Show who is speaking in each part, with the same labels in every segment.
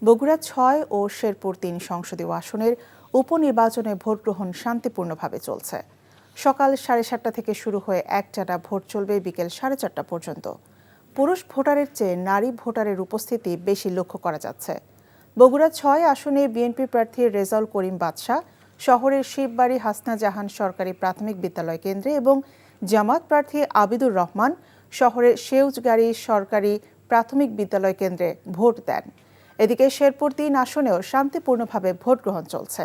Speaker 1: বগুড়া ৬ ও শেরপুর ৩ সংসদীয় আসনের উপনির্বাচনে ভোট গ্রহণ শান্তিপূর্ণভাবে চলছে। সকাল 7:30 থেকে শুরু হয়ে একটানা ভোট চলবে বিকেল 4:30 পর্যন্ত। পুরুষ ভোটারের চেয়ে নারী ভোটারের উপস্থিতি বেশি লক্ষ্য করা যাচ্ছে। বগুড়া ৬ আসনে বিএনপি প্রার্থী রেজাউল করিম বাদশা শহরের শিববাড়ি হাসনা জাহান সরকারি প্রাথমিক বিদ্যালয় কেন্দ্রে এবং জামাত প্রার্থী আবিদুর রহমান শহরের সেউজগাড়ি সরকারি প্রাথমিক বিদ্যালয় কেন্দ্রে ভোট দেন। এদিকে শেরপুর ৩ আসনেও শান্তিপূর্ণভাবে ভোট গ্রহণ চলছে।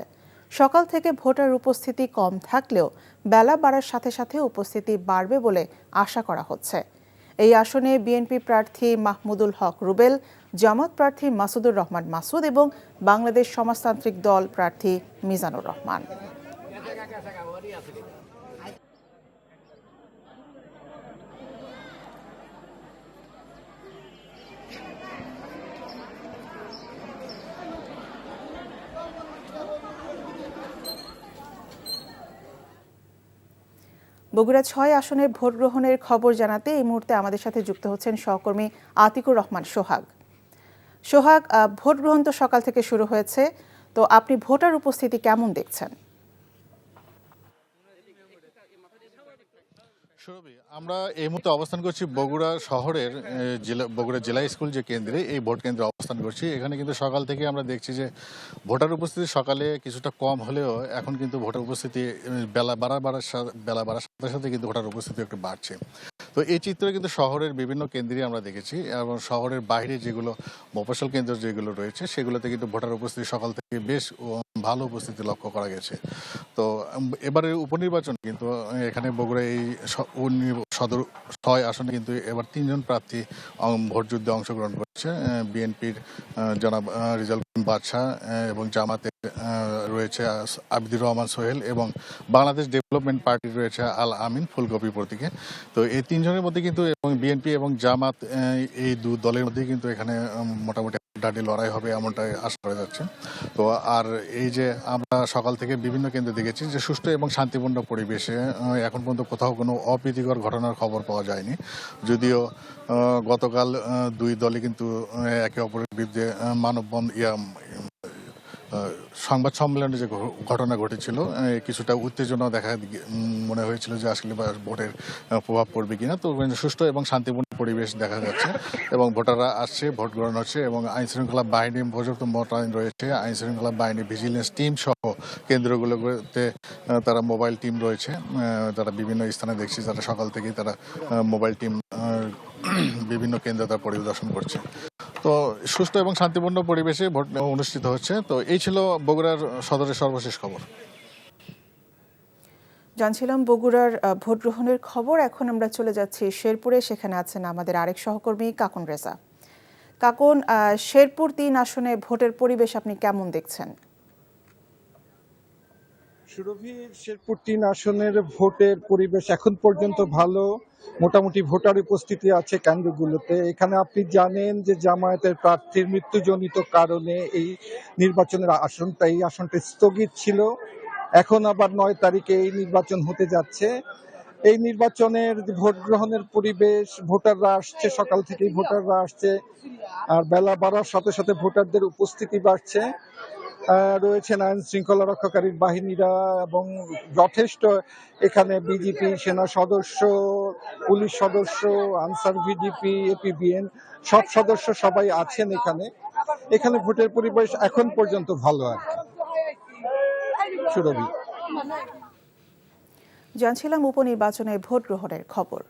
Speaker 1: সকাল থেকে ভোটার উপস্থিতি কম থাকলেও বেলা বাড়ার সাথে সাথে উপস্থিতি বাড়বে বলে আশা করা হচ্ছে। এই আসনে বিএনপি প্রার্থী মাহমুদুল হক রুবেল, জামাত প্রার্থী মাসুদুর রহমান মাসুদ এবং বাংলাদেশ সমাজতান্ত্রিক দল প্রার্থী মিজানুর রহমান। বগুড়া ৬ আসনের ভোট গ্রহণের খবর জানাতে এই মুহূর্তে আমাদের সাথে যুক্ত হচ্ছেন সহকর্মী আতিকুর রহমান সোহাগ। ভোট গ্রহণ তো সকাল থেকে শুরু হয়েছে, তো আপনি ভোটার উপস্থিতি কেমন দেখছেন?
Speaker 2: আমরা এই মুহূর্তে অবস্থান করছি বগুড়া শহরের বগুড়া জেলা স্কুল যে কেন্দ্রে, এই ভোট কেন্দ্রে অবস্থান করছি। এখানে কিন্তু সকাল থেকে আমরা দেখছি যে ভোটার উপস্থিতি সকালে কিছুটা কম হলেও এখন কিন্তু ভোটার উপস্থিতি বেলা বাড়ার সাথে সাথে কিন্তু ভোটার উপস্থিতি একটু বাড়ছে। তো এই চিত্রে কিন্তু শহরের বিভিন্ন কেন্দ্রে আমরা দেখেছি এবং শহরের বাইরে যেগুলো মফস্বল কেন্দ্র যেগুলো রয়েছে সেগুলোতে কিন্তু ভোটার উপস্থিতি সকাল থেকে বেশ ভালো উপস্থিতি লক্ষ্য করা গেছে। তো এবারের উপনির্বাচন কিন্তু এখানে বগুড়া এই সদর ৬ আসনে কিন্তু এবার ৩ জন প্রার্থী ভোট যুদ্ধে অংশগ্রহণ করছে। বিএনপির জনাব রেজাউল করিম বাদশা এবং জামাতের রয়েছে আবিদুর রহমান সোহেল এবং বাংলাদেশ ডেভেলপমেন্ট পার্টির রয়েছে আল আমিন ফুলকপি প্রতীকে। তো এই ৩ জনের মধ্যে কিন্তু এবং বিএনপি এবং জামাত এই দু দলের মধ্যে কিন্তু এখানে মোটামুটি ডাডি লড়াই হবে এমনটাই আশা করা যাচ্ছে। তো আর এই যে আমরা সকাল থেকে বিভিন্ন কেন্দ্রে দেখেছি যে সুষ্ঠু এবং শান্তিপূর্ণ পরিবেশে এখন পর্যন্ত কোথাও কোনো অপ্রীতিকর ঘটনার খবর পাওয়া যায়নি। যদিও গতকাল দুই দলই কিন্তু একে অপরের বিরুদ্ধে সংবাদ সম্মেলনে যে ঘটনা ঘটেছিল কিছুটা উত্তেজনা মনে হয়েছিল যে আসলে ভোটের প্রভাব পড়বে কিনা। তো সুষ্ঠু এবং শান্তিপূর্ণ পরিবেশ দেখা যাচ্ছে এবং ভোটাররা আসছে, ভোট গ্রহণ হচ্ছে এবং আইন শৃঙ্খলা বাহিনী পর্যাপ্ত মোতায়েন রয়েছে। আইন শৃঙ্খলা বাহিনী, ভিজিলেন্স টিম সহ কেন্দ্রগুলোতে তারা মোবাইল টিম রয়েছে। তারা বিভিন্ন স্থানে দেখছি যারা সকাল থেকেই তারা মোবাইল টিম বিভিন্ন কেন্দ্রে তারা পরিদর্শন করছে। তো সুষ্ঠু এবং শান্তিপূর্ণ পরিবেশে ভোট অনুষ্ঠিত হচ্ছে। তো এই ছিল বগুড়ার সদরের সর্বশেষ খবর।
Speaker 1: জানছিলাম বগুড়ার ভোট গ্রহণের খবর। এখন আমরা চলে যাচ্ছি শেরপুরে। সেখানে আছেন আমাদের আরেক সহকর্মী কাকুন রেজা। কাকুন, শেরপুর ৩ আসনে ভোটের পরিবেশ আপনি কেমন দেখছেন?
Speaker 3: সুরভি, শেরপুর ৩ আসনের ভোটের পরিবেশ এখন পর্যন্ত ভালো। মোটামুটি ভোটার উপস্থিতি আছে কেন্দ্রগুলোতে। এখানে আপনি জানেন যে জামায়াতের প্রার্থীর মৃত্যুজনিত কারণে এই নির্বাচনের আসনটা স্থগিত ছিল। এখন আবার ৯ তারিখে এই নির্বাচন হতে যাচ্ছে। এই নির্বাচনের ভোট গ্রহণের পরিবেশ, ভোটাররা আসছে, সকাল থেকেই ভোটাররা আসছে, আর বেলা বাড়ার সাথে সাথে ভোটারদের উপস্থিতি বাড়ছে। রয়েছেন আইন শৃঙ্খলা রক্ষাকারী বাহিনীরা এবং যথেষ্ট এখানে বিজিপি, সেনা সদস্য, পুলিশ সদস্য, আনসার ভিডিপি, এপিবিএন সব সদস্য সবাই আছেন এখানে ভোটের পরিবেশ এখন পর্যন্ত ভালো আর কি। সুরভি,
Speaker 1: জানছিলাম উপনির্বাচনে ভোট গ্রহণের খবর।